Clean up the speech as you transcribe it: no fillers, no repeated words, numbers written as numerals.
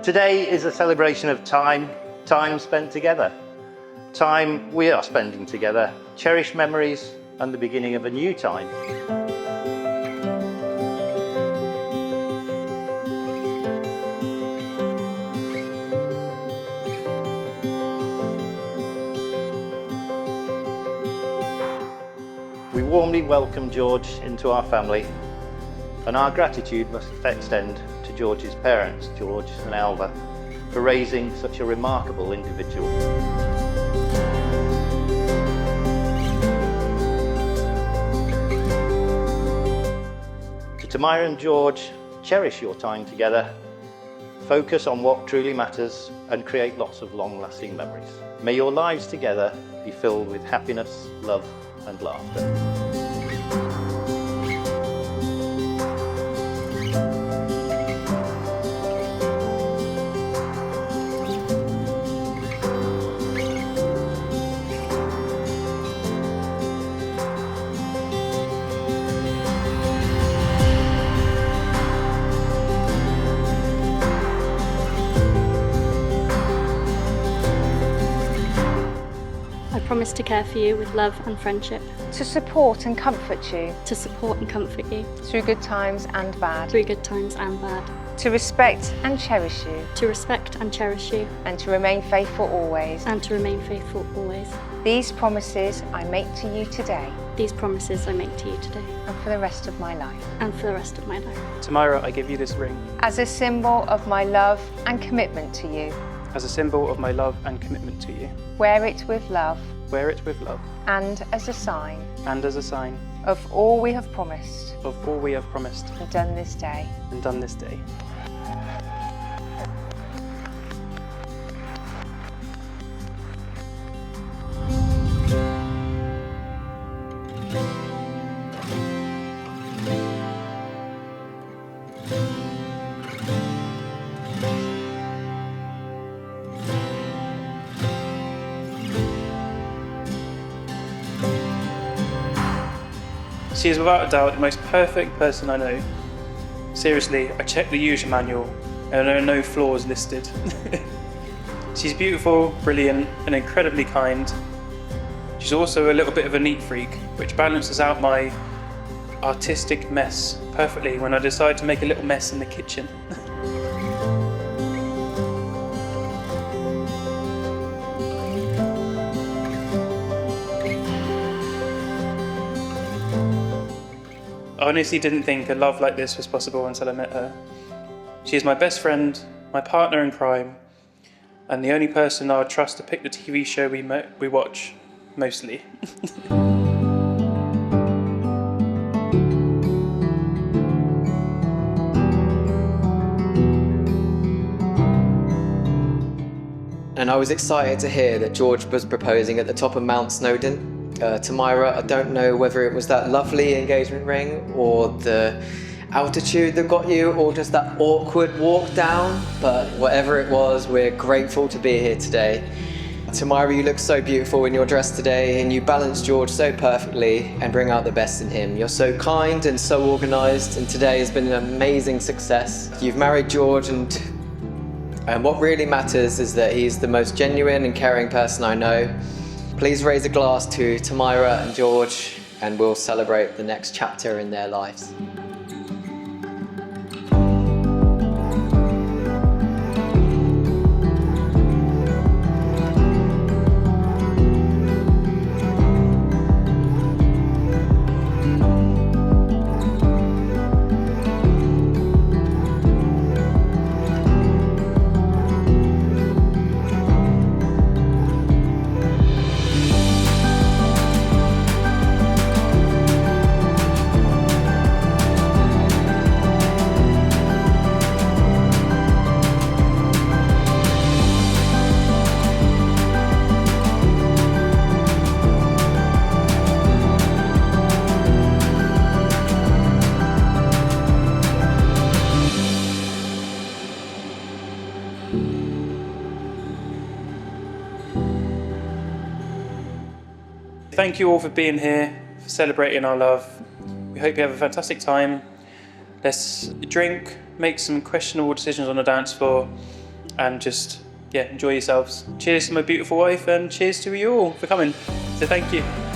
Today is a celebration of time spent together. Time we are spending together, cherished memories and the beginning of a new time. We warmly welcome George into our family, and our gratitude must extend to George's parents, George and Alva, for raising such a remarkable individual. To Tamira and George, cherish your time together, focus on what truly matters and create lots of long-lasting memories. May your lives together be filled with happiness, love and laughter. I promise to care for you with love and friendship. To support and comfort you. To support and comfort you. Through good times and bad. Through good times and bad. To respect and cherish you. To respect and cherish you. And to remain faithful always. And to remain faithful always. These promises I make to you today. These promises I make to you today. And for the rest of my life. And for the rest of my life. Tamira, I give you this ring. As a symbol of my love and commitment to you. As a symbol of my love and commitment to you. Wear it with love. Wear it with love. And as a sign. And as a sign. Of all we have promised. Of all we have promised. And done this day. And done this day. She is without a doubt the most perfect person I know. Seriously, I checked the user manual and there are no flaws listed. She's beautiful, brilliant and incredibly kind. She's also a little bit of a neat freak, which balances out my artistic mess perfectly when I decide to make a little mess in the kitchen. I honestly didn't think a love like this was possible until I met her. She is my best friend, my partner in crime, and the only person I would trust to pick the TV show we watch, mostly. And I was excited to hear that George was proposing at the top of Mount Snowdon. Tamira, I don't know whether it was that lovely engagement ring or the altitude that got you or just that awkward walk down, but whatever it was, we're grateful to be here today. Tamira, you look so beautiful in your dress today and you balance George so perfectly and bring out the best in him. You're so kind and so organised and today has been an amazing success. You've married George and what really matters is that he's the most genuine and caring person I know. Please raise a glass to Tamira and George and we'll celebrate the next chapter in their lives. Thank you all for being here, for celebrating our love. We hope you have a fantastic time. Let's drink, make some questionable decisions on the dance floor, and just, yeah, enjoy yourselves. Cheers to my beautiful wife, and cheers to you all for coming. So thank you.